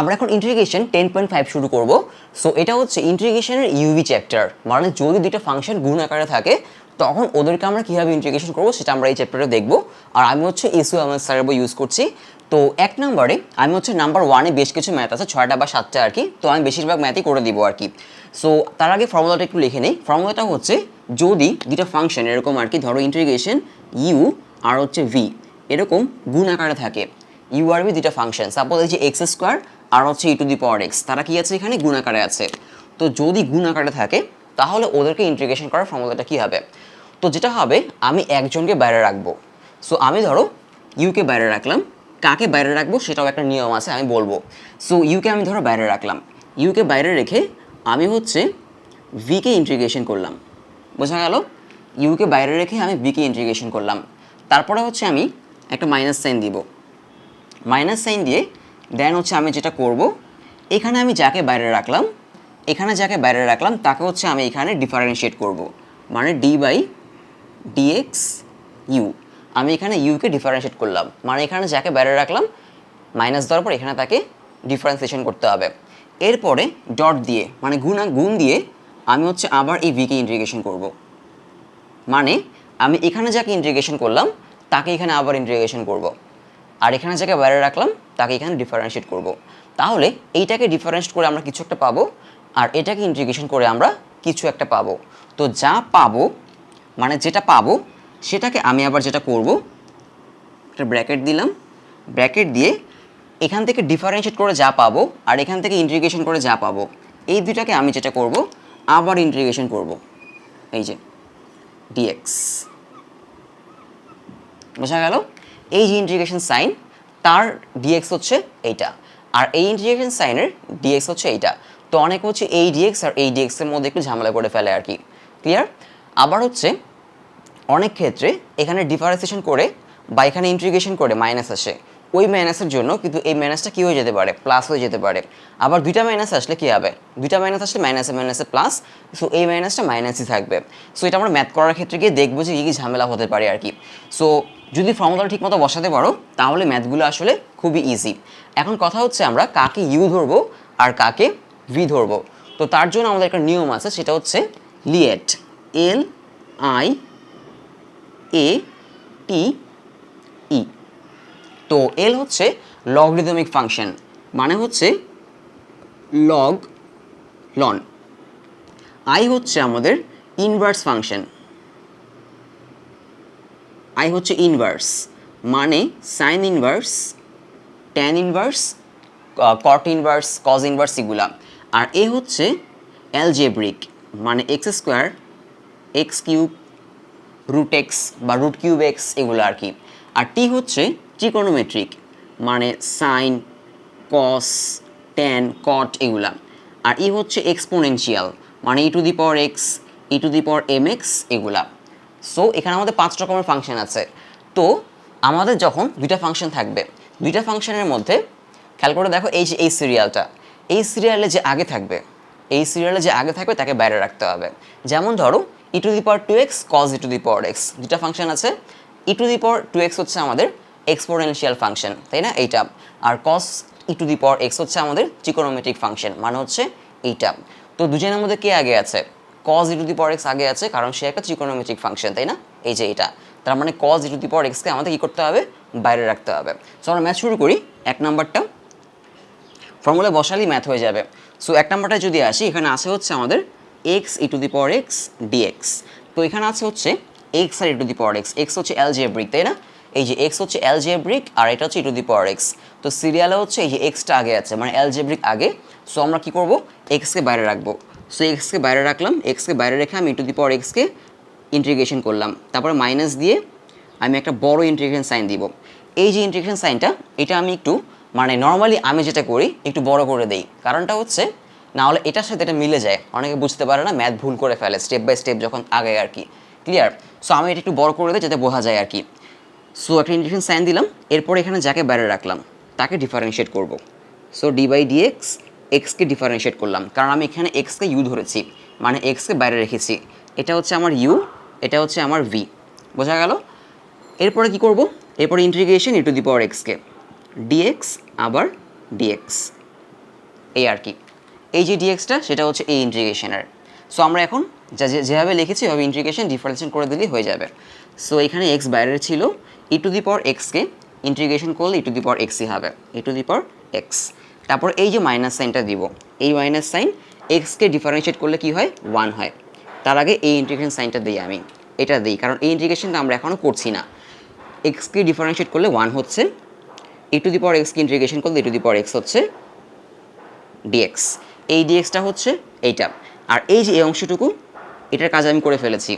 আমরা এখন ইন্টিগ্রেশন 10.5 শুরু করব। সো এটা হচ্ছে ইন্টিগ্রেশনের ইউভি চ্যাপ্টার, মানে যদি দুটো ফাংশন গুণ আকারে থাকে তখন ওদেরকে আমরা কীভাবে ইন্টিগ্রেশন করবো সেটা আমরা এই চ্যাপ্টারে দেখব। আর আমি হচ্ছে এসইউ আমার স্যারের বই ইউজ করছি। তো 1 নম্বরে আমি হচ্ছে নাম্বার 1-এ বেশ কিছু ম্যাথ আছে, 6টা বা 7টা আর কি। তো আমি বেশিরভাগ ম্যাথই করে দিব আর কি। সো তার আগে ফর্মুলাটা একটু লিখে নেই। ফর্মুলাটা হচ্ছে যদি দুটো ফাংশন এরকম আর কি, ধরো ইন্টিগ্রেশন ইউ আর হচ্ছে ভি এরকম গুণ আকারে থাকে, ইউ আর ভি দুটো ফাংশন, সাপোজ এই যে এক্স স্কোয়ার আর হচ্ছে e to the power x, তারা কি আছে এখানে গুণ আকারে আছে। তো যদি গুণ আকারে থাকে তাহলে ওদেরকে ইন্টিগ্রেশন করার ফর্মুলাটা কী হবে? তো যেটা হবে, আমি একজনকে বাইরে রাখবো। সো আমি ধরো ইউকে বাইরে রাখলাম, কাকে বাইরে রাখবো সেটাও একটা নিয়ম আছে, আমি বলবো। সো ইউকে আমি ধরো বাইরে রাখলাম, ইউকে বাইরে রেখে আমি হচ্ছে ভিকে ইন্টিগ্রেশন করলাম। বোঝা গেল? ইউকে বাইরে রেখে আমি ভিকে ইন্টিগ্রেশন করলাম। তারপরে হচ্ছে আমি একটা মাইনাস সাইন দিব। মাইনাস সাইন দিয়ে দেন হচ্ছে আমি যেটা করব, এখানে আমি যাকে বাইরে রাখলাম, এখানে যাকে বাইরে রাখলাম তাকে হচ্ছে আমি এখানে ডিফারেন্সিয়েট করব, মানে ডি বাই ডিএক্স ইউ। আমি এখানে ইউকে ডিফারেন্সিয়েট করলাম, মানে এখানে যাকে বাইরে রাখলাম মাইনাস দেওয়ার পর এখানে তাকে ডিফারেন্সিয়েশন করতে হবে। এরপরে ডট দিয়ে মানে গুণ দিয়ে আমি হচ্ছে আবার এই ভিকে ইন্টিগ্রেশন করব, মানে আমি এখানে যাকে ইন্টিগ্রেশন করলাম তাকে এখানে আবার ইন্টিগ্রেশন করব, আর এখানে যাকে বাইরে রাখলাম তাকে এখানে ডিফারেন্সিয়েট করব। তাহলে এইটাকে ডিফারেন্সিয়েট করে আমরা কিছু একটা পাবো, আর এটাকে ইন্টিগ্রেশন করে আমরা কিছু একটা পাবো। তো যা পাবো মানে যেটা পাবো সেটাকে আমি আবার যেটা করব, একটা ব্র্যাকেট দিলাম, ব্র্যাকেট দিয়ে এখান থেকে ডিফারেন্সিয়েট করে যা পাবো আর এখান থেকে ইন্টিগ্রেশন করে যা পাবো, এই দুটাকে আমি যেটা করব আবার ইন্টিগ্রেশন করব, এই যে ডিএক্স। বোঝা গেল? এই যে ইন্টিগ্রেশন সাইন তার ডিএক্স হচ্ছে এইটা, আর এই ইন্টিগ্রেশন সাইনের ডিএক্স হচ্ছে এইটা। তো অনেক হচ্ছে এই ডিএক্স আর এই ডিএক্সের মধ্যে একটু ঝামেলা করে ফেলে আর কি। ক্লিয়ার? আবার হচ্ছে অনেক ক্ষেত্রে এখানে ডিফারেন্সিয়েশন করে বা এখানে ইন্টিগ্রেশন করে মাইনাস আসে, ওই মাইনাসের জন্য কিন্তু এই মাইনাসটা কী হয়ে যেতে পারে, প্লাস হয়ে যেতে পারে। আবার দুইটা মাইনাস আসলে কী হবে, দুইটা মাইনাস আসলে মাইনাসে মাইনাসে প্লাস, সো এই মাইনাসটা মাইনাসই থাকবে। সো এটা আমরা ম্যাথ করার ক্ষেত্রে গিয়ে দেখবো যে কী ঝামেলা হতে পারে আর কি। সো যদি ফর্মুলাটা ঠিকমতো বসাতে পারো তাহলে ম্যাথগুলো আসলে খুবই ইজি। এখন কথা হচ্ছে আমরা কাকে ইউ ধরবো আর কাকে ভি ধরবো। তো তার জন্য আমাদের একটা নিয়ম আছে, সেটা হচ্ছে লিয়েট, এল আই এ টি ই। তো এল হচ্ছে লগারিদমিক ফাংশন, মানে হচ্ছে লন। আই হচ্ছে আমাদের ইনভার্স ফাংশন, আই হচ্ছে ইনভার্স, মানে sine inverse, tan inverse, cot inverse, cos inverse এগুলা। আর এ হচ্ছে অ্যালজেব্রিক, মানে x square, x cube, root x বা রুট কিউব এক্স এগুলো আর কি। আর টি হচ্ছে ট্রিকোনোমেট্রিক, মানে সাইন, কস, ট্যান, কট এগুলা। আর ই হচ্ছে এক্সপোনেনশিয়াল, মানে e to the power x, e to the power m x এগুলা। সো এখানে আমাদের 5 রকমের ফাংশন আছে। তো আমাদের যখন দুইটা ফাংশন থাকবে, দুইটা ফাংশনের মধ্যে খেয়াল করে দেখো এই যে এই সিরিয়ালটা, এই সিরিয়ালে যে আগে থাকবে, এই সিরিয়ালে যে আগে থাকবে তাকে বাইরে রাখতে হবে। যেমন ধরো e to the power 2x cos e to the power x, দুটা ফাংশন আছে। E to the power 2x হচ্ছে আমাদের এক্সপোনেনশিয়াল ফাংশন, তাই না, এইটা। আর কস e to the power x হচ্ছে আমাদের ট্রিকোনোমেট্রিক ফাংশন, মানে হচ্ছে এইটা। তো দুজনের মধ্যে কে আগে আছে? Cos e to the power x আগে আছে, কারণ সে একটা ট্রিকোনোমেট্রিক ফাংশন, তাই না, এই যে এটা। তার মানে cause e to the power এক্সকে আমাদের কী করতে হবে, বাইরে রাখতে হবে। সো আমরা ম্যাথ শুরু করি। 1 নাম্বারটা ফর্মুলা বসালেই ম্যাথ হয়ে যাবে। সো 1 নাম্বারটা যদি আসি, এখানে আছে হচ্ছে আমাদের x e to the power x dx. তো এখানে আছে হচ্ছে এক্স আর e to the power x, x হচ্ছে অ্যালজেব্রিক, তাই না, এই যে এক্স হচ্ছে অ্যালজেব্রিক আর এটা হচ্ছে e to the power x. তো সিরিয়ালে হচ্ছে এই যে এক্সটা আগে আছে, মানে অ্যালজেব্রিক আগে। সো আমরা কী করবো, এক্সকে বাইরে রাখবো। সো এক্সকে বাইরে রাখলাম, এক্সকে বাইরে রেখে আমি ই টু দি পাওয়ার এক্সকে ইন্টিগ্রেশন করলাম, তারপরে মাইনাস দিয়ে আমি একটা বড় ইন্টিগ্রেশন সাইন দিব। এই যে ইন্টিগ্রেশন সাইনটা, এটা আমি একটু মানে নর্মালি আমি যেটা করি একটু বড় করে দেই, কারণটা হচ্ছে না হলে এটার সাথে এটা মিলে যায়, অনেকে বুঝতে পারে না, ম্যাথ ভুল করে ফেলে স্টেপ বাই স্টেপ যখন আগে আর কি। ক্লিয়ার? সো আমি এটা একটু বড় করে দিই যাতে বোঝা যায় আর কি। সো একটা ইন্টিগ্রেশন সাইন দিলাম, এরপর এখানে যাকে বাইরে রাখলাম তাকে ডিফারেন্সিয়েট করব। সো ডি বাই ডিএক্স, এক্সকে ডিফারেন্সিয়েট করলাম, কারণ আমি এখানে এক্সকে ইউ ধরেছি, মানে এক্সকে বাইরে রেখেছি। এটা হচ্ছে আমার ইউ, এটা হচ্ছে আমার ভি। বোঝা গেল? এরপরে কি করব, এরপরে integration e to the power এক্সকে ডিএক্স আবার ডিএক্স, এই আর কি, এই যে ডিএক্সটা সেটা হচ্ছে এই ইন্টিগ্রেশনের। সো আমরা এখন যেভাবে লিখেছি ওইভাবে ইন্টিগ্রেশন ডিফারেন্সিয়েশন করে দিলেই হয়ে যাবে। সো এখানে এক্স বাইরের ছিল, ই টু দি পাওয়ার এক্সকে ইন্টিগ্রেশন করলে ই টু দি পাওয়ার এক্সই হবে, e to the power x. তারপর এই যে মাইনাস সাইনটা দিব, এই মাইনাস সাইন এক্সকে ডিফারেন্সিয়েট করলে কি হয়, 1 হয়। তার আগে এই ইন্টিগ্রেশন সাইনটা দিই আমি, এটা দিই কারণ এই ইন্টিগ্রেশনটা আমরা এখনও করছি না। এক্সকে ডিফারেন্সিয়েট করলে 1 হচ্ছে, ই টু দি পাওয়ার এক্সকে ইন্টিগ্রেশন করলে e to the power x হচ্ছে ডিএক্স। এই ডিএক্সটা হচ্ছে এইটা, আর এই যে এই অংশটুকু এটার কাজ আমি করে ফেলেছি।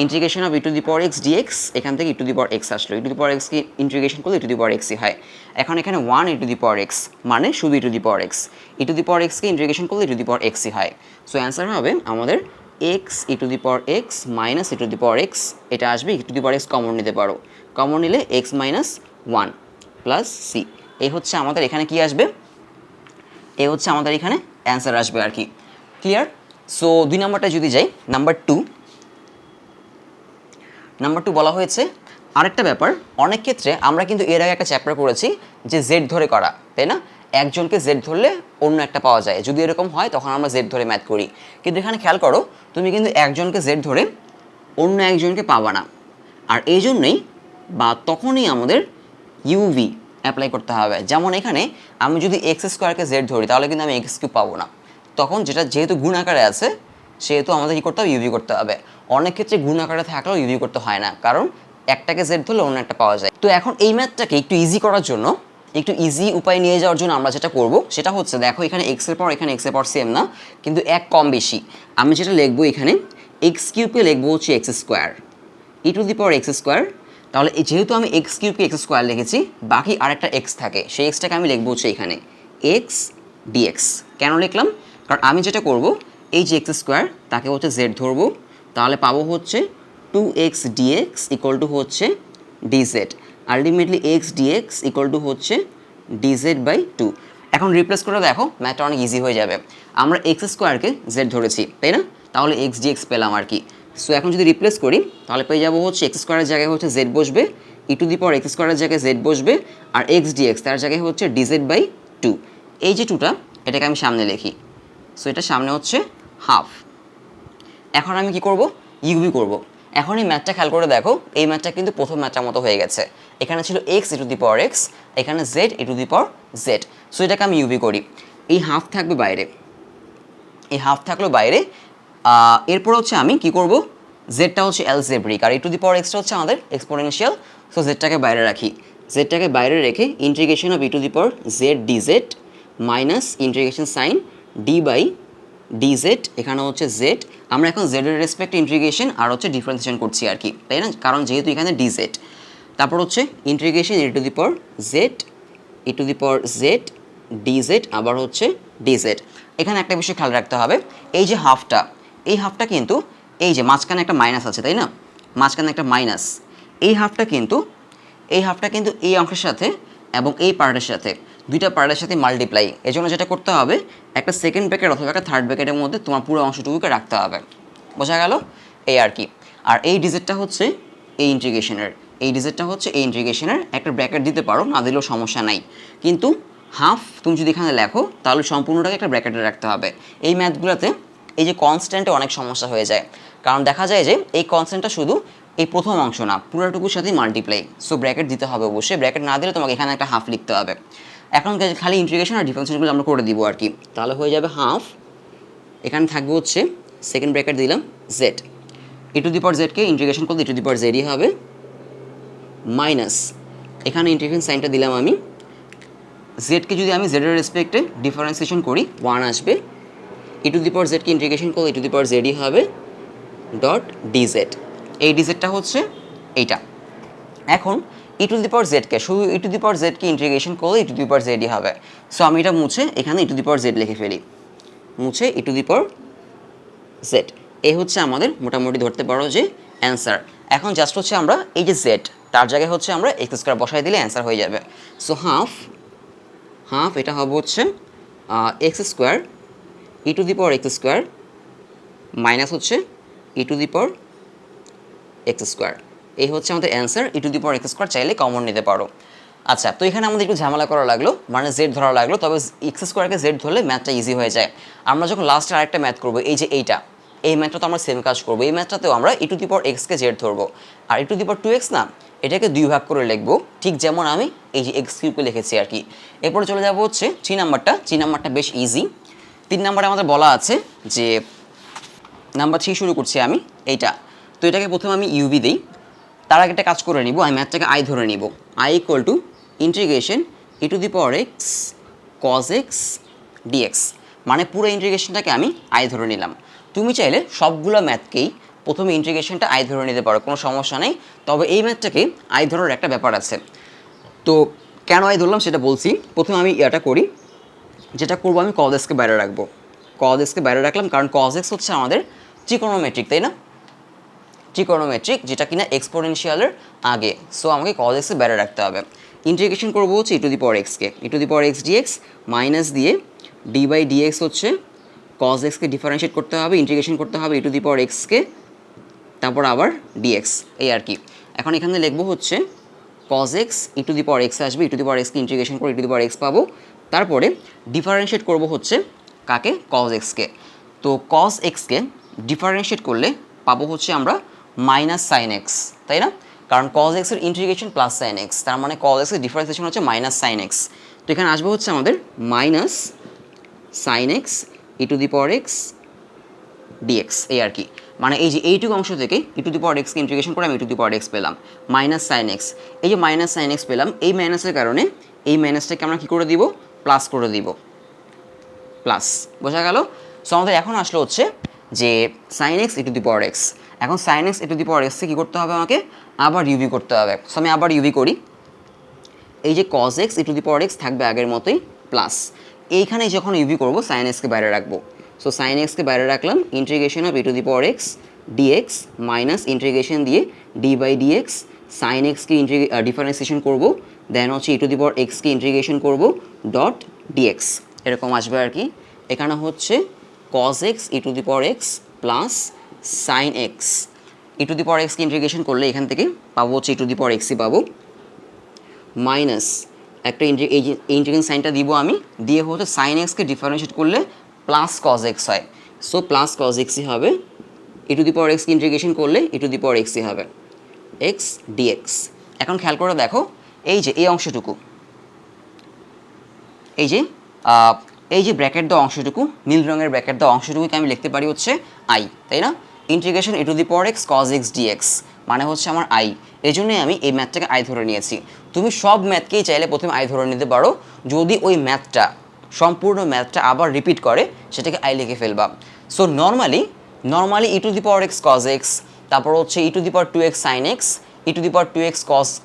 Integration of e to the power x dx, এখান থেকে e to the power x আসলো, ই টু দি পাওয়ার এক্সকে ইন্টিগ্রেশন করলে ই টু দি পাওয়ার এক্সই হয়। এখন এখানে 1 ই টু দি পাওয়ার এক্স মানে শুধু e to the power x, e to the power এক্সকে ইন্টিগ্রেশন করলে ই টু দি পাওয়ার এক্সই হয়। সো অ্যান্সার হবে আমাদের x e to the power x minus e to the power x, এটা আসবে e to the power x common নিতে পারো, common নিলে এক্স মাইনাস 1 প্লাস সি। এই হচ্ছে আমাদের এখানে কি আসবে, এ হচ্ছে আমাদের এখানে অ্যান্সার আসবে আর কি। ক্লিয়ার? সো 2 নম্বরটা যদি যাই, নাম্বার 2 বলা হয়েছে আরেকটা ব্যাপার, অনেক ক্ষেত্রে আমরা কিন্তু এর আগে একটা চ্যাপ্টার করেছি যে জেড ধরে করা, তাই না? একজনকে জেড ধরলে অন্য একটা পাওয়া যায়, যদি এরকম হয় তখন আমরা জেড ধরে ম্যাথ করি। কিন্তু এখানে খেয়াল করো, তুমি কিন্তু একজনকে জেড ধরে অন্য একজনকে পাবা না, আর এই জন্যই বা তখনই আমাদের ইউভি অ্যাপ্লাই করতে হবে। যেমন এখানে আমি যদি এক্স স্কোয়ারকে জেড ধরি তাহলে কিন্তু আমি এক্স কিউব পাবো না, তখন যেহেতু গুণ আকারে আছে সেহেতু আমাদের কী করতে হবে, ইউভি করতে হবে। অনেক ক্ষেত্রে গুণ আকারে থাকলেও ইউভি করতে হয় না, কারণ একটাকে জেড ধরলে অন্য একটা পাওয়া যায়। তো এখন এই ম্যাথটাকে একটু ইজি করার জন্য, একটু ইজি উপায় নিয়ে যাওয়ার জন্য আমরা যেটা করব সেটা হচ্ছে, দেখো এখানে এক্সের পাওয়ার এখানে এক্সের পাওয়ার সেম না, কিন্তু এক কম বেশি। আমি যেটা লিখবো এখানে এক্স কিউবকে লিখবো হচ্ছে x square, e to the power x square. তাহলে যেহেতু আমি এক্স কিউবকে এক্স স্কোয়ার লিখেছি, বাকি আরেকটা এক্স থাকে, সেই এক্সটাকে আমি লিখবো হচ্ছে এখানে এক্স ডিএক্স। কেন লিখলাম? কারণ আমি যেটা করব, এই যে এক্স স্কোয়ার তাকে হচ্ছে জেড ধরবো, তাহলে পাবো হচ্ছে 2x dx ইকুয়াল টু হচ্ছে dz. Ultimately x dx equal to হচ্ছে ডিজেড বাই 2। এখন রিপ্লেস করে দেখো, ম্যাথটা অনেক ইজি হয়ে যাবে। আমরা এক্স স্কোয়ারকে জেড ধরেছি, তাই না? তাহলে এক্স ডিএক্স পেলাম আর কি। সো এখন যদি রিপ্লেস করি তাহলে পেয়ে যাবো হচ্ছে এক্স স্কোয়ারের জায়গায় হচ্ছে জেড বসবে, ই টু দি পাওয়ার এক্স স্কোয়ারের জায়গায় জেড বসবে, আর এক্স ডিএক্স তার জায়গায় হচ্ছে ডিজেড বাই 2। এই যে 2টা এটাকে আমি সামনে লিখি, সো এটা সামনে হচ্ছে হাফ। এখন আমি কি করব, ইউভি করব। এখন এই ম্যাথটা খেয়াল করে দেখো, এই ম্যাথটা কিন্তু প্রথম ম্যাথটার মতো হয়ে গেছে। এখানে ছিল x e to the power x, এখানে z e to the power z. So এটাকে আমি ইউভি করি, এই হাফ থাকবে বাইরে, এই হাফ থাকলো বাইরে। এরপর হচ্ছে আমি কি করব, জেডটা হচ্ছে অ্যালজেব্রিক আর ই টু দি পাওয়ার এক্সটা হচ্ছে আমাদের এক্সপোনেনশিয়াল। সো জেডটাকে বাইরে রাখি, জেডটাকে বাইরে রেখে integration of e to the power Z DZ minus integration sign d by DZ, এখানে হচ্ছে জেড। আমরা এখন জেডের রেসপেক্ট ইন্টিগ্রেশন আর হচ্ছে ডিফারেন্সিয়েশন করছি আর কি, তাই না? কারণ যেহেতু এখানে ডিজেড, তারপর হচ্ছে integration e to the power Z, e to the power Z DZ আবার হচ্ছে ডিজেড। এখানে একটা বিষয় খেয়াল রাখতে হবে, এই যে হাফটা, এই হাফটা কিন্তু এই যে মাঝখানে একটা মাইনাস আছে, তাই না? মাঝখানে একটা মাইনাস, এই হাফটা কিন্তু এই অংশের সাথে এবং এই পার্টের সাথে, দুইটা পার্টের সাথে মাল্টিপ্লাই। এই জন্য যেটা করতে হবে, একটা সেকেন্ড ব্র্যাকেট অথবা একটা থার্ড ব্র্যাকেটের মধ্যে তোমার পুরো অংশটুকুকে রাখতে হবে। বোঝা গেল? এই আর কি। আর এই ডিজিটটা হচ্ছে এই ইন্টিগ্রেশনের, এই ডিজিটটা হচ্ছে এই ইন্টিগ্রেশনের, একটা ব্র্যাকেট দিতে পারো, না দিলেও সমস্যা নাই। কিন্তু হাফ তুমি যদি এখানে লেখো তাহলে সম্পূর্ণটাকে একটা ব্র্যাকেটে রাখতে হবে। এই ম্যাথগুলোতে এই যে কনস্ট্যান্টে অনেক সমস্যা হয়ে যায়, কারণ দেখা যায় যে এই কনস্ট্যান্টটা শুধু এই প্রথম অংশ না, পুরোটুকুর সাথেই মাল্টিপ্লাই। সো ব্র্যাকেট দিতে হবে অবশ্যই, ব্র্যাকেট না দিলে তোমাকে এখানে একটা হাফ লিখতে হবে। এখন খালি ইন্টিগ্রেশন আর ডিফারেন্সিয়েশনগুলো আমরা করে দিব আর কি, তাহলে হয়ে যাবে হাফ। এখানে থাকবে হচ্ছে সেকেন্ড ব্র্যাকেট দিলাম z, e to the power জেডকে ইন্টিগ্রেশন করলে ই টু দি পাওয়ার জেডই হবে, মাইনাস এখানে ইন্টিগ্রেশন সাইনটা দিলাম আমি, জেডকে যদি আমি জেডের রেসপেক্টে ডিফারেন্সিয়েশন করি 1 আসবে, ই টু দি পাওয়ার জেডকে ইন্টিগ্রেশন করলে ই টু দি পাওয়ার জেডই হবে ডট ডিজেড। এই ডিজেডটা হচ্ছে এইটা। এখন ই টু দি পাওয়ার জেডকে শুধু ই টু দি পাওয়ার জেডকে ইন্টিগ্রেশন করলে ই টু দি পাওয়ার জেডই হবে। সো আমি এটা মুছে এখানে ই টু দি পাওয়ার জেড লিখে ফেলি, মুছে ই টু দি পাওয়ার জেড। এই হচ্ছে আমাদের মোটামুটি ধরতে পারো যে অ্যান্সার। এখন জাস্ট হচ্ছে আমরা এই যে জেড তার জায়গায় হচ্ছে আমরা এক্স স্কোয়ার বসাই দিলে অ্যান্সার হয়ে যাবে। সো হাফ এটা হবে হচ্ছে x square e to the power x square minus হচ্ছে e to the power x square. এই হচ্ছে আমাদের answer. E to the power x square চাইলে কমন নিতে পারো। আচ্ছা, তো এখানে আমাদের একটু ঝামেলা করা লাগলো, মানে জেড ধরা লাগলো, তবে এক্স স্কোয়ারকে জেড ধরলে ম্যাথটা ইজি হয়ে যায়। আমরা যখন লাস্টে আরেকটা ম্যাথ করবো, এই যে এইটা, এই ম্যাথটা তো আমরা সেম কাজ করবো। এই ম্যাথটাতেও আমরা ই টু দি পাওয়ার এক্সকে জেড ধরবো, আর e to the power 2x না, এটাকে 2 ভাগ করে লিখবো, ঠিক যেমন আমি এই যে এক্স কিউবকে লিখেছি আর কি। এরপরে চলে যাবো হচ্ছে 3 নাম্বারটা বেশ ইজি। 3 নাম্বারে আমাদের বলা আছে যে নাম্বার 3 শুরু করছি আমি এইটা। তো এটাকে প্রথমে আমি ইউভি দিই, তার আগে একটা কাজ করে নিব, আমি ম্যাথটাকে আই ধরে নিব। I equal to integration e to the power x cos x dx, মানে পুরো ইন্টিগ্রেশনটাকে আমি আই ধরে নিলাম। তুমি চাইলে সবগুলো ম্যাথকেই প্রথমে ইন্টিগ্রেশনটা আই ধরে নিতে পারো, কোনো সমস্যা নেই। তবে এই ম্যাথটাকে আই ধরার একটা ব্যাপার আছে। তো কেন আই ধরলাম সেটা বলছি। প্রথমে আমি এটা করি, যেটা করবো আমি কজ এক্সকে বাইরে রাখবো। কজ এক্সকে বাইরে রাখলাম কারণ কজ এক্স হচ্ছে আমাদের ট্রিগোনোমেট্রিক, তাই না? ট্রিগোনোমেট্রিক, যেটা কিনা এক্সপোনেনশিয়ালের আগে। সো আমাকে কজ এক্সকে বাইরে রাখতে হবে। ইন্টিগ্রেশন করবো হচ্ছে ই টু দি পাওয়ার এক্সকে, e to the power x dx minus দিয়ে ডি বাই ডিএক্স হচ্ছে কজ এক্সকে ডিফারেন্সিয়েট করতে হবে, ইন্টিগ্রেশন করতে হবে ই টু দি পাওয়ার এক্সকে, তারপর আবার ডিএক্স, এই আর কি। এখন এখানে লিখবো হচ্ছে cos x e to the power x আসবে, ই টু দি পাওয়ার এক্সকে ইন্টিগ্রেশন করে ই টু দি পাওয়ার এক্স পাবো। তারপরে ডিফারেন্সিয়েট করবো হচ্ছে কাকে, কজ এক্সকে। তো কজ এক্সকে ডিফারেন্সিয়েট করলে পাবো হচ্ছে আমরা মাইনাস সাইন এক্স, তাই না? কারণ কজ এক্সের ইন্টিগ্রেশন প্লাস সাইন এক্স, তার মানে কজ এক্সের ডিফারেন্সিয়েশন হচ্ছে মাইনাস সাইন এক্স। তো এখানে আসবে হচ্ছে আমাদের minus sine x e to the power x dx, এই আর কি। মানে এই যে এইটুকু অংশ থেকে ই টু দি পাওয়ার এক্সকে ইন্টিগ্রেশন করে আমি ই টু দি পাওয়ার এক্স পেলাম মাইনাস সাইন এক্স। এই যে মাইনাস সাইন এক্স পেলাম, এই মাইনাসের কারণে এই মাইনাসটাকে আমরা কী করে দিব, প্লাস করে দিব, প্লাস। বোঝা গেল? সো আমাদের এখন আসলো হচ্ছে যে sine x e to the power x. এখন sine x e to the power এক্সকে কী করতে হবে, আমাকে আবার ইউভি করতে হবে। সো আমি আবার ইউভি করি। এই যে cos x e to the power x থাকবে আগের মতোই, প্লাস এইখানে যখন ইউভি করবো সাইন এক্সকে বাইরে রাখবো। সো সাইন এক্সকে বাইরে রাখলাম, integration of e to the power x dx minus integration দিয়ে ডি বাই ডিএক্স, সাইন এক্সকে ডিফারেন্সিয়েশন করবো, দেন হচ্ছে ই টু দি পাওয়ার এক্সকে ইন্টিগ্রেশন করবো ডট ডিএক্স, এরকম আসবে আর কি। এখানে হচ্ছে cos x e to the power x plus sine x, e to the power এক্সকে ইন্টিগ্রেশন করলে এখান থেকে পাবো হচ্ছে ই টু দি পাওয়ার এক্সই পাবো, মাইনাস একটা এই যে ইন্টিগ্রেশন সাইনটা দিব আমি, দিয়ে হচ্ছে সাইন এক্সকে ডিফারেন্সিয়েট করলে প্লাস কজ এক্স হয়। সো প্লাস কজ এক্সই হবে, ই টু দি পাওয়ার এক্সকে ইন্টিগ্রেশন করলে ই টু দি পাওয়ার এক্সই হবে, এক্স ডিএক্স। এখন খেয়াল করে দেখো, এই যে এই অংশটুকু, এই যে ব্র্যাকেট দেওয়া অংশটুকু, নীল রঙের ব্র্যাকেট দেওয়া অংশটুকুকে আমি লিখতে পারি হচ্ছে আই, তাই না? Integration e to the power x cos x dx মানে হচ্ছে আমার আই। এই জন্যই আমি এই ম্যাথটাকে আই ধরে নিয়েছি। তুমি সব ম্যাথকেই চাইলে প্রথমে আই ধরে নিতে পারো, যদি ওই ম্যাথটা সম্পূর্ণ ম্যাথটা আবার রিপিট করে সেটাকে আই লিখে ফেলবা। So normally e to the power x cos x, তারপর হচ্ছে e to the power 2x sine x, e to the power 2x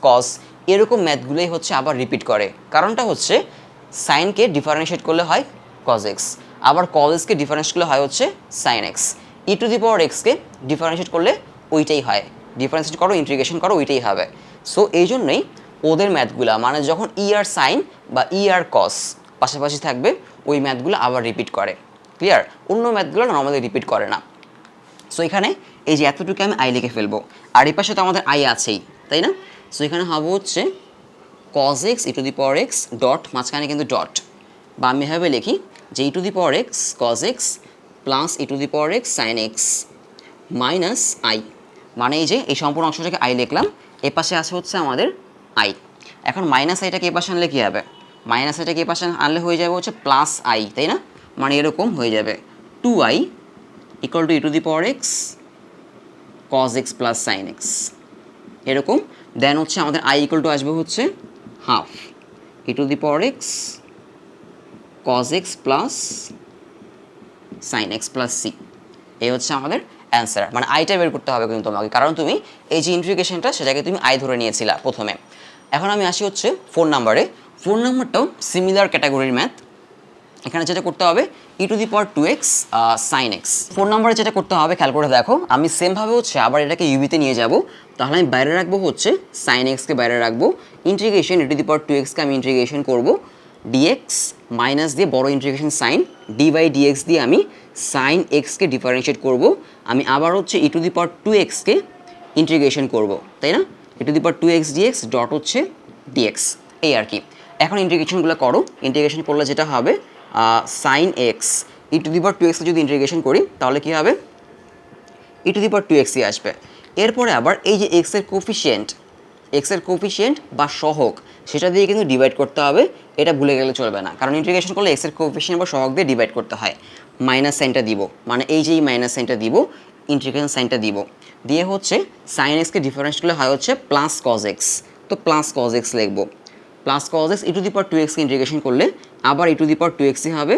cos, এরকম ম্যাথগুলোই হচ্ছে আবার রিপিট করে। কারণটা হচ্ছে সাইনকে ডিফারেন্সিয়েট করলে হয় কজ এক্স, আবার কজ এক্সকে ডিফারেন্সিয়েট করলে হয় হচ্ছে sine x, e to the power এক্সকে ডিফারেন্সিয়েট করলে ওইটাই হয়, ডিফারেন্সিয়েট করো ইন্টিগ্রেশন করো ওইটাই হবে। সো এই জন্যই ওদের ম্যাথগুলো মানে যখন ই আর সাইন বা ই আর কস পাশাপাশি থাকবে ওই ম্যাথগুলো আবার রিপিট করে। ক্লিয়ার? অন্য ম্যাথগুলো নর্মালি রিপিট করে না। সো এখানে এই যে এতটুকু আমি আই লিখে ফেলবো, আর এই পাশে তো আমাদের আই আছেই, তাই না? সো এখানে হবে হচ্ছে cos x e to the power x dot, মাঝখানে কিন্তু ডট, বা আমি এভাবে লিখি যে e to the power x cos x plus e to the power x sine x minus I, মানে এই যে এই সম্পূর্ণ অংশটাকে আই লিখলাম, এ পাশে আছে হচ্ছে আমাদের আই। এখন মাইনাস আইটাকে এ পাশে আনলে কী হবে, মাইনাস আইটাকে এ পাশে আনলে হয়ে যাবে হচ্ছে প্লাস আই, তাই না? মানে এরকম হয়ে যাবে 2i equal to e to the power x cos x plus sine x, এরকম। দেন হচ্ছে আমাদের আই ইকুয়াল টু আসবে হচ্ছে half e to the power x cos x plus sine x plus C, এই হচ্ছে আমাদের অ্যান্সার। মানে আইটা বের করতে হবে কিন্তু তোমাকে, কারণ তুমি এই যে ইন্টিগ্রেশনটা সেটাকে তুমি আই ধরে নিয়েছিলা প্রথমে। এখন আমি আসি হচ্ছে 4 নাম্বারে। 4 নাম্বারটাও সিমিলার ক্যাটাগরির ম্যাথ। এখানে যেটা করতে হবে e to the power 2x sine x. 4 নাম্বারে যেটা করতে হবে খেয়াল করে দেখো, আমি সেমভাবে হচ্ছে আবার এটাকে ইউবিতে নিয়ে যাব। তাহলে আমি বাইরে রাখবো হচ্ছে সাইন এক্সকে বাইরে রাখবো, integration e to the power 2xকে আমি ইন্টিগ্রেশন করবো, ডিএক্স মাইনাস দিয়ে বড় integration sign d by dx দিয়ে আমি সাইন এক্সকে ডিফারেন্সিয়েট করব। আমি আবার হচ্ছে ই টু দি পাওয়ার 2xকে ইন্টিগ্রেশন করব, তাই না? E to the power 2x dx dot হচ্ছে ডিএক্স, এই আর কি। এখন ইন্টিগ্রেশনগুলো করো, ইন্টিগ্রেশন করলে যেটা হবে sine x e to the power 2x যদি ইন্টিগ্রেশন করি তাহলে কী হবে, ই টু দি পাওয়ার 2xই আসবে। এরপরে আবার এই যে এক্সের কোফিশিয়েন্ট বা সহগ সেটা দিয়ে কিন্তু ডিভাইড করতে হবে, এটা ভুলে গেলে চলবে না, কারণ ইন্টিগ্রেশন করলে এক্সের কোফিশিয়েন্ট বা সহগ দিয়ে ডিভাইড করতে হয়। মাইনাস সাইনটা দিব, মানে এই যে এই মাইনাস সাইনটা দিব, ইন্টিগ্রেশন সাইনটা দিব, দিয়ে হচ্ছে সাইন এক্সকে ডিফারেন্স করলে হয় হচ্ছে প্লাস কজ এক্স, তো প্লাস কজ এক্স লিখবো। Plus cos x e to the power 2xকে ইন্টিগ্রেশন করলে আবার ই টু দি পাওয়ার 2xই হবে।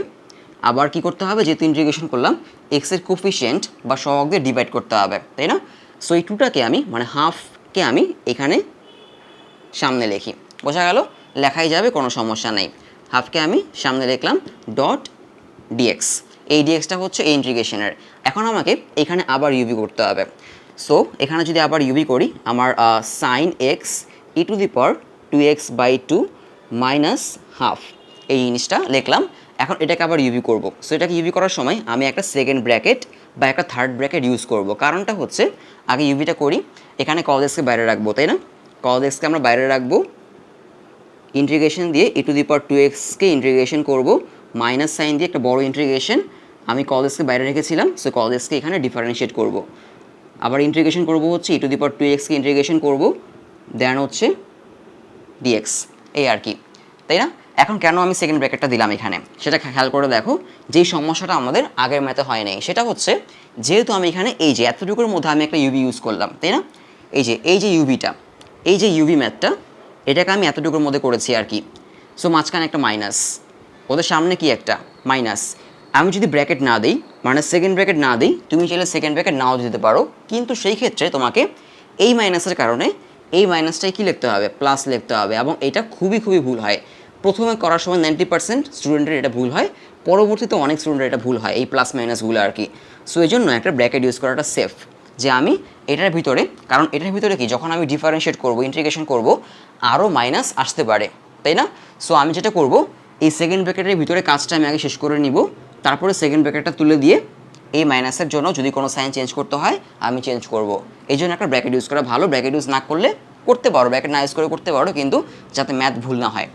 আবার কি করতে হবে, যেহেতু ইন্টিগ্রেশন করলাম এক্সের কোফিশিয়েন্ট বা সহগ দিয়ে ডিভাইড করতে হবে, তাই না? সো এই টুটাকে আমি মানে হাফকে আমি এখানে সামনে লিখি, বোঝা গেল? লেখাই যাবে, কোনো সমস্যা নেই। হাফকে আমি সামনে লিখলাম ডট ডিএক্স, এই ডিএক্সটা হচ্ছে এই ইন্টিগ্রেশনের। এখন আমাকে এখানে আবার ইউভি করতে হবে। সো এখানে যদি আবার ইউভি করি, আমার sine x e to the power 2x/2 minus half, এই জিনিসটা লিখলাম। এখন এটাকে আবার ইউভি করব। সো এটাকে ইউভি করার সময় আমি একটা সেকেন্ড ব্র্যাকেট বা একটা থার্ড ব্র্যাকেট ইউজ করব। কারণটা হচ্ছে আগে ইউভিটা করি, এখানে কজ এক্সকে বাইরে রাখবো, তাই না? কজ এক্সকে আমরা বাইরে রাখবো, ইন্টিগ্রেশন দিয়ে ই টু দি পাওয়ার 2xকে ইন্টিগ্রেশন করব, মাইনাস সাইন দিয়ে একটা বড় ইন্টিগ্রেশন, আমি কজ এক্সকে বাইরে রেখেছিলাম, সো কজ এক্সকে এখানে ডিফারেন্সিয়েট করব। আবার ইন্টিগ্রেশন করব হচ্ছে ই টু দি পাওয়ার 2xকে ইন্টিগ্রেশন করব, দেন হচ্ছে ডিএক্স, এই আর কি, তাই না? এখন কেন আমি সেকেন্ড ব্র্যাকেটটা দিলাম এখানে সেটা খেয়াল করে দেখো। যেই সমস্যাটা আমাদের আগের ম্যাথে হয় নাই, সেটা হচ্ছে যেহেতু আমি এখানে এই যে এতটুকুর মধ্যে আমি একটা ইউভি ইউজ করলাম, তাই না? এই যে ইউভিটা, এই যে ইউভি ম্যাথটা, এটাকে আমি এতটুকুর মধ্যে করেছি আর কি। সো মাঝখানে একটা মাইনাস, ওদের সামনে কি একটা মাইনাস। আমি যদি ব্র্যাকেট না দিই, মানে সেকেন্ড ব্র্যাকেট না দিই, তুমি চাইলে সেকেন্ড ব্র্যাকেট নাও দিতে পারো, কিন্তু সেই ক্ষেত্রে তোমাকে এই মাইনাসের কারণে এই মাইনাসটাই কী লিখতে হবে, প্লাস লিখতে হবে, এবং এটা খুবই ভুল হয়। প্রথমে করার সময় 90% স্টুডেন্টের এটা ভুল হয়, পরবর্তীতে অনেক স্টুডেন্টের এটা ভুল হয়, এই প্লাস মাইনাসগুলো আর কি। সো এই জন্য একটা ব্র্যাকেট ইউজ করাটা সেফ, যে আমি এটার ভিতরে, কারণ এটার ভিতরে কি যখন আমি ডিফারেন্সিয়েট করব, ইন্টিগ্রেশন করব, আরও মাইনাস আসতে পারে, তাই না? সো আমি যেটা করব, এই সেকেন্ড ব্র্যাকেটের ভিতরে কাজটা আমি আগে শেষ করে নিব, তারপরে সেকেন্ড ব্র্যাকেটটা তুলে দিয়ে এই মাইনাসের জন্য যদি কোনো সাইন চেঞ্জ করতে হয় আমি চেঞ্জ করব। এই জন্য একটা ব্র্যাকেট ইউজ করা ভালো। ব্র্যাকেট ইউজ না করলে করতে পারো, ব্র্যাকেট না ইউজ করে করতে পারো, কিন্তু যাতে ম্যাথ ভুল না হয়।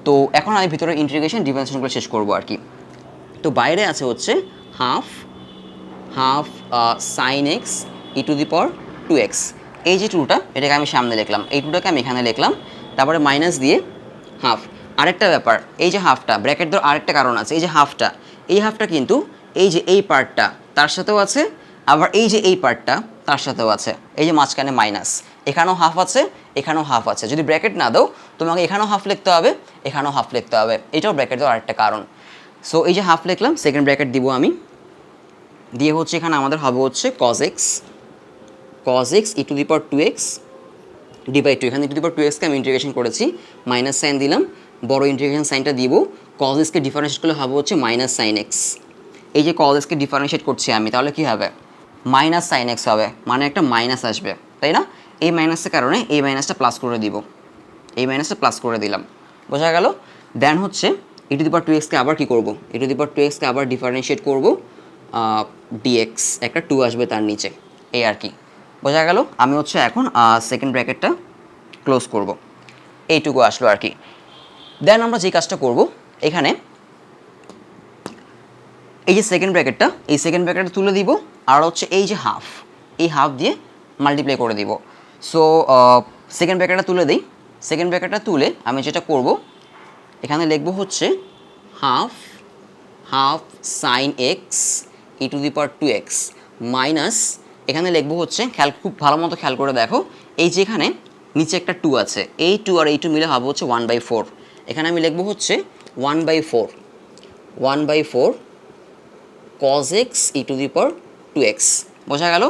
তো এখন আমি ভিতরে ইন্টিগ্রেশন ডিফারেন্সিয়েশনগুলো শেষ করব আর কি। তো বাইরে আছে হচ্ছে half sine x e to the power 2x, এই যে টুটা এটাকে আমি সামনে লিখলাম, এই টুটাকে আমি এখানে লিখলাম, তারপরে মাইনাস দিয়ে হাফ। আরেকটা ব্যাপার, এই যে হাফটা ব্র্যাকেট দেওয়ার আরেকটা কারণ আছে, এই যে হাফটা, এই হাফটা কিন্তু এই যে এই পার্টটা তার সাথেও আছে, আবার এই যে এই পার্টটা তার সাথেও আছে, এই যে মাঝখানে মাইনাস, এখানেও হাফ আছে, এখানেও হাফ আছে। যদি ব্র্যাকেট না দাও তোমাকে এখানেও হাফ লিখতে হবে, এখানেও হাফ লিখতে হবে, এটাও ব্র্যাকেট দেওয়ার আরেকটা কারণ। সো এই যে হাফ লিখলাম, সেকেন্ড ব্র্যাকেট দিব আমি, দিয়ে হচ্ছে এখানে আমাদের হবে হচ্ছে cos x e to the power 2x divide 2, এখানে ই টু দি পাওয়ার 2xকে আমি ইন্টিগ্রেশন করেছি, মাইনাস সাইন দিলাম, বড় ইন্টিগ্রেশন সাইনটা দিব, কজ এক্সকে ডিফারেন্সিয়েট করলে হবে হচ্ছে মাইনাস সাইন এক্স। এই যে কজ এক্সকে ডিফারেন্সিয়েট করছি আমি, তাহলে কী হবে, মাইনাস সাইন এক্স হবে, মানে একটা মাইনাস আসবে, তাই না? এই মাইনাসের কারণে এই মাইনাসটা প্লাস করে দিব, এই মাইনাসটা প্লাস করে দিলাম, বোঝা গেল? দেন হচ্ছে ই টু দি পাওয়ার 2xকে আবার কী করবো, ই টু দি পাওয়ার 2xকে আবার ডিফারেন্সিয়েট করবো, ডিএক্স একটা 2 আসবে তার নিচে, এই আর কি, বোঝা গেল? আমি হচ্ছে এখন সেকেন্ড ব্র্যাকেটটা ক্লোজ করব, এইটুকু আসলো আর কি। দেন আমরা যে কাজটা করব, এখানে এই যে সেকেন্ড ব্র্যাকেটটা, এই সেকেন্ড ব্র্যাকেটটা তুলে দিব, আর হচ্ছে এই যে হাফ, এই হাফ দিয়ে মাল্টিপ্লাই করে দিব। সো সেকেন্ড ব্র্যাকেটটা তুলে দিই, সেকেন্ড ব্র্যাকেটটা তুলে আমি যেটা করব, এখানে লিখব হচ্ছে half sine x e to the power 2x minus, এখানে লিখব হচ্ছে, খুব ভালো মতো খেয়াল করে দেখো, এই যে এখানে নিচে একটা 2 আছে, এই 2 আর এই 2 মিলে হবে হচ্ছে 1/4, এখানে আমি লিখব হচ্ছে 1/4 cos x e to the power 2x, বোঝা গেল?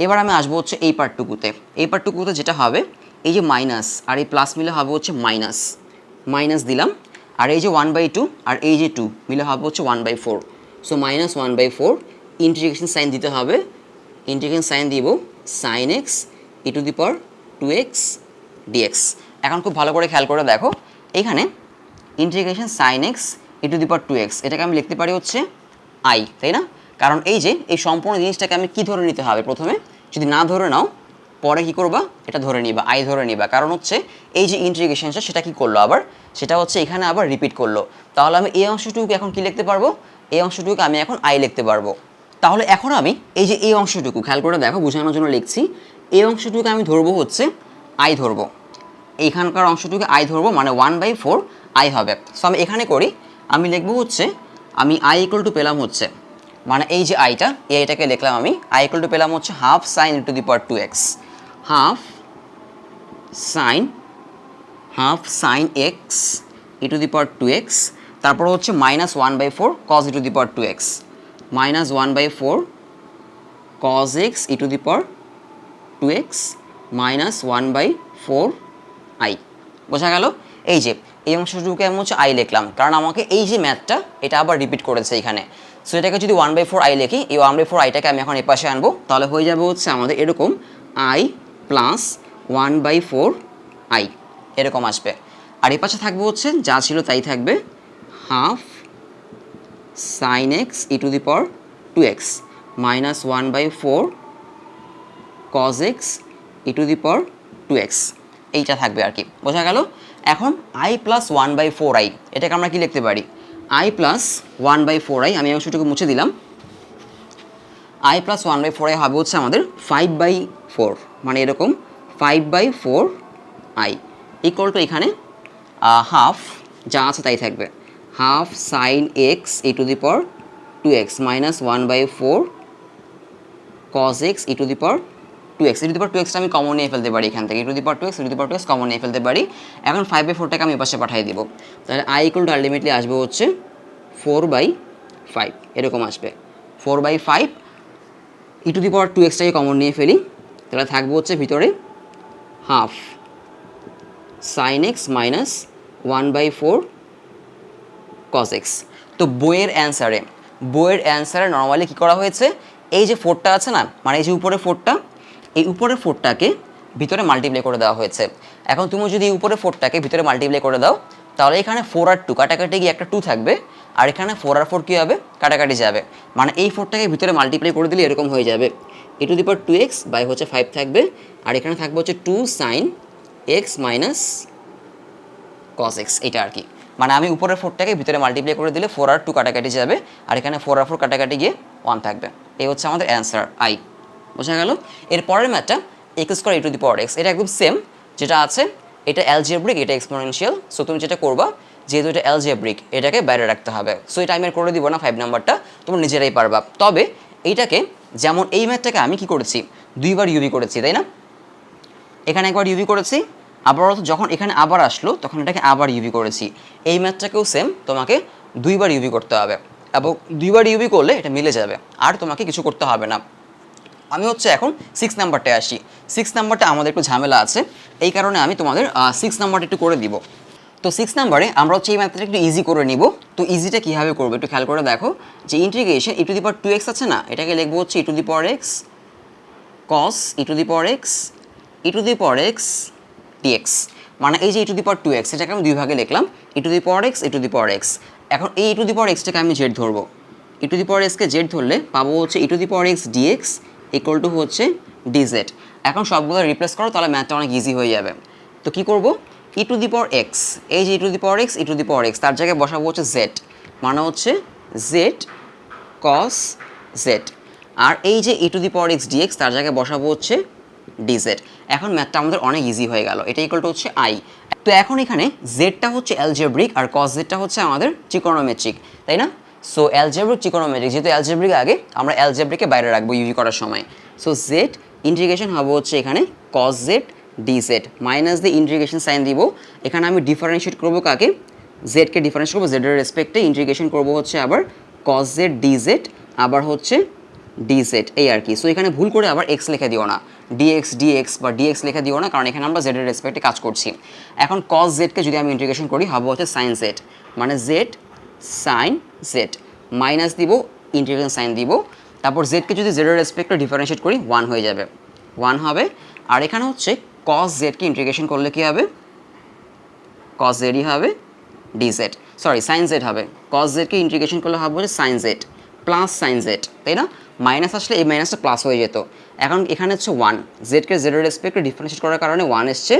এবার আমি আসবো হচ্ছে এই পার্টটুকুতে যেটা হবে, এই যে মাইনাস আর এই প্লাস মিলে হবে হচ্ছে মাইনাস দিলাম, আর এই যে 1/2 আর এই যে 2 মিলে হবে হচ্ছে 1/4, সো মাইনাস 1/4, ইন্টিগ্রেশন সাইন দিতে হবে, ইন্টিগ্রেশন সাইন দিব sine x e to the power 2x dx. এখন খুব ভালো করে খেয়াল করে দেখো, এখানে integration sine x e to the power 2x, এটাকে আমি লিখতে পারি হচ্ছে আই, তাই না? কারণ এই যে এই সম্পূর্ণ জিনিসটাকে আমি কি ধরে নিতে হবে, প্রথমে যদি না ধরে নাও পরে কি করবা, এটা ধরে নিবা, আই ধরে নিবা, কারণ হচ্ছে এই যে ইন্টিগ্রেশনটা সেটা কি করলো আবার, সেটা হচ্ছে এখানে আবার রিপিট করলো। তাহলে আমি এই অংশটুকু এখন কি লিখতে পারবো, এই অংশটুকু আমি এখন আই লিখতে পারবো। তাহলে এখন আমি এই যে এই অংশটুকু খেয়াল করে দেখো, বোঝানোর জন্য লিখছি, এই অংশটুকু আমি ধরবো হচ্ছে আই ধরবো, এইখানকার অংশটুকু আই ধরবো, মানে 1/4 আই হবে। সো আমি এখানে করি, আমি লিখবো হচ্ছে, আমি আই ইকুয়াল টু পেলাম হচ্ছে, মানে এই যে আইটা, এই আইটাকে লিখলাম আমি, আই ইকুয়াল টু পেলাম হচ্ছে half sign two the power 2x, half sine x e to the power 2x, তারপর হচ্ছে -1/4 cos E to the power 2x, -1/4 cos x e to the power 2x -1/4 I. বোঝা গেল? এই যে এই অংশটুকুকে আমি হচ্ছে আই লিখলাম, কারণ আমাকে এই যে ম্যাথটা এটা আবার রিপিট করেছে এখানে। সো এটাকে যদি 1/4 আই লিখি, এই 1/4 আইটাকে আমি এখন এ পাশে আনবো, তাহলে হয়ে যাবে হচ্ছে আমাদের এরকম আই প্লাস 1/4 আই, এরকম আসবে। আর এ পাশে থাকবে হচ্ছে যা ছিল তাই থাকবে, half sine x e to the power 2x -1/4 cos x e to the power 2x, এইটা থাকবে আর কি। বোঝা গেল? এখন আই প্লাস 1/4 আই, এটাকে আমরা কি লিখতে পারি, আই প্লাস 1/4 আই, আমি অংশটুকু মুছে দিলাম, আই প্লাস 1/4 আই হবে হচ্ছে আমাদের 5/4, মানে এরকম 5/4 আই ইকুয়াল টু এখানে হাফ যা আছে তাই থাকবে, half sine x e to the power 2x -1/4 cos x e to the power 2x, e to the power 2xটা আমি কমন নিয়ে ফেলতে পারি এখান থেকে, e to the power 2x, e to the power 2x common নিয়ে ফেলতে পারি। এখন 5/4টাকে আমি পাশে পাঠিয়ে দিব, তাহলে আই ইকুয়াল টু আলটিমেটলি আসবে হচ্ছে 4/5, এরকম আসবে 4/5, ই টু দি পাওয়ার 2xটাকে কমন নিয়ে ফেলি, তাহলে থাকবে হচ্ছে ভিতরে half sine x -1/4 cos x। তো বইয়ের অ্যান্সারে নর্মালি কী করা হয়েছে, এই যে 4টা আছে না, মানে এই যে উপরে 4টা, এই উপরের 4টাকে ভিতরে মাল্টিপ্লাই করে দেওয়া হয়েছে। এখন তুমি যদি উপরে 4টাকে ভিতরে মাল্টিপ্লাই করে দাও, তাহলে এখানে 4 আর 2 কাটাকাটি গিয়ে একটা 2 থাকবে, আর এখানে 4 আর 4 কী হবে, কাটাকাটি যাবে, মানে এই 4টাকে ভিতরে মাল্টিপ্লাই করে দিলে এরকম হয়ে যাবে, ই to the power 2x by হচ্ছে 5 থাকবে, আর এখানে থাকবে হচ্ছে 2 sine x minus cos x, এটা আর কি। মানে আমি উপরের 4টাকে ভিতরে মাল্টিপ্লাই করে দিলে 4 আর 2 কাটাকাটি যাবে, আর এখানে 4 আর 4 কাটাকাটি গিয়ে 1 থাকবে। এই হচ্ছে আমাদের অ্যান্সার আই। বোঝা গেল? এর পরের ম্যাথটা x square e to the power x, এটা একদম সেম যেটা আছে, এটা অ্যালজেব্রিক, এটা এক্সপোনেনশিয়াল। সো তুমি যেটা করবা, যেহেতু এটা অ্যালজেব্রিক, এটাকে বাইরে রাখতে হবে। সো এটা আমি আর করে দিব না, 5 নাম্বারটা তোমরা নিজেরাই পারবা। তবে এইটাকে, যেমন এই ম্যাথটাকে আমি কি করেছি, 2বার ইউভি করেছি, তাই না? এখানে একবার ইউভি করেছি, আবার যখন এখানে আবার আসলো তখন এটাকে আবার ইউভি করেছি। এই ম্যাথটাকেও সেম, তোমাকে 2বার ইউভি করতে হবে, এবং 2বার ইউভি করলে এটা মিলে যাবে, আর তোমাকে কিছু করতে হবে না। আমি হচ্ছে এখন 6 নাম্বারটায় আসি। 6 নাম্বারটা আমাদের একটু ঝামেলা আছে, এই কারণে আমি তোমাদের 6 নাম্বারটা একটু করে দিব। তো 6 নাম্বারে আমরা হচ্ছে এই ম্যাথটা একটু ইজি করে নিব। তো ইজিটা কীভাবে করবো একটু খেয়াল করে দেখো, যে integration e to the power 2x আছে না, এটাকে লিখবো হচ্ছে e to the power x cos e to the power x e to the power x dx, মানে এই যে e to the power 2x, এটাকে আমি 2 ভাগে লিখলাম, e to the power x e to the power x. এখন এই ই to the পাওয়ার এক্সটাকে আমি জেড ধরবো, ই টু দি পাওয়ার এক্সকে জেড ধরলে পাবো হচ্ছে e to the power x dx equal to হচ্ছে ডিজেড। এখন সবগুলো রিপ্লেস করো, তাহলে ম্যাথটা অনেক ইজি হয়ে যাবে। তো কী করবো, ই টু দি পাওয়ার এক্স, এই যে e to the power x e to the power x, তার জায়গায় বসাবো হচ্ছে জেড, মানে হচ্ছে জেড কস জেড, আর এই যে e to the power x dx, তার জায়গায় বসাবো হচ্ছে ডিজেড। এখন ম্যাথটা আমাদের অনেক ইজি হয়ে গেল, এটা ইকুয়াল টু হচ্ছে আই। তো এখন এখানে জেডটা হচ্ছে অ্যালজেব্রিক আর কস জেডটা হচ্ছে আমাদের ট্রিগোনোমেট্রিক, তাই না? সো অ্যালজেব্রিক ট্রিগোনোমেট্রিক, যেহেতু অ্যালজেব্রিক আগে, আমরা অ্যালজেব্রিককে বাইরে রাখবো ইউভি করার সময়। সো জেড ইন্টিগ্রেশন হবে হচ্ছে এখানে কস জেড ডিজেড, মাইনাস দিয়ে ইন্টিগ্রেশন সাইন দিব, এখানে আমি ডিফারেন্সিয়েট করবো কাকে, জেডকে ডিফারেন্সিয়েট করবো জেডের রেসপেক্টে, ইন্টিগ্রেশন করবো হচ্ছে আবার কস জেড ডিজেড, আবার হচ্ছে ডিজেড, এই আর কি। সো এখানে ভুল করে আবার এক্স লিখে দিও না, ডিএক্স বা ডিএক্স লিখে দিও না, কারণ এখানে আমরা জেডের রেসপেক্টে কাজ করছি। এখন কস জেডকে যদি আমি ইন্টিগ্রেশন করি হবে হচ্ছে সাইন জেড, মানে জেড সাইন জেড, মাইনাস দিব ইন্টিগ্রেশন সাইন দিব, তারপর জেডকে যদি জেডের রেসপেক্টে ডিফারেন্সিয়েট করি 1 হয়ে যাবে, 1 হবে। আর এখানে হচ্ছে কস জেডকে ইন্টিগ্রেশন করলে কী হবে, কস জেডই হবে ডিজেড, সরি সাইন জেড হবে, কস জেডকে ইন্টিগ্রেশন করলে হবে হচ্ছে sine z, plus sine z, তাই না? মাইনাস আসলে এই মাইনাসটা প্লাস হয়ে যেত। এখন এখানে হচ্ছে 1, জেডকে জেডের রেসপেক্টে ডিফারেন্সিয়েট করার কারণে 1 এসছে,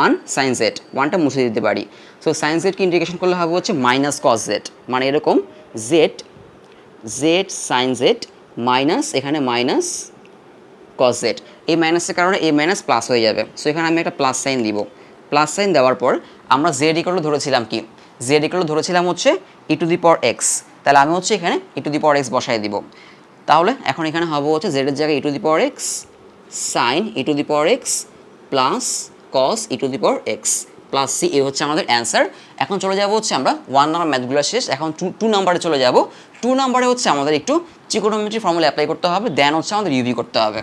1 সাইন জেড, 1টা মুছে দিতে পারি। সো সাইন জেডকে ইন্টিগ্রেশন করলে হবে হচ্ছে মাইনাস কস জেড, মানে এরকম z z sine z minus এখানে মাইনাস কস জেড, এই মাইনাসের কারণে এই মাইনাস প্লাস হয়ে যাবে। সো এখানে আমি একটা প্লাস সাইন দিব। প্লাস সাইন দেওয়ার পর আমরা জেড ইকুয়াল ধরেছিলাম কি, জেড ইকুয়াল ধরেছিলাম হচ্ছে e to the power x, তাহলে আমি হচ্ছে এখানে ই টু দি পাওয়ার এক্স বসাই দিব। তাহলে এখন এখানে হবে হচ্ছে জেডের জায়গায় e to the power x sine e to the power x plus cos e to the power x plus c, এ হচ্ছে আমাদের অ্যান্সার। এখন চলে যাব হচ্ছে আমরা 1 নাম্বার ম্যাথগুলো শেষ, এখন 2 নাম্বারে চলে যাব। 2 নাম্বারে হচ্ছে আমাদের একটু ট্রিগোনোমেট্রি ফর্মুলা অ্যাপ্লাই করতে হবে, দেন হচ্ছে আমাদের ইউভি করতে হবে।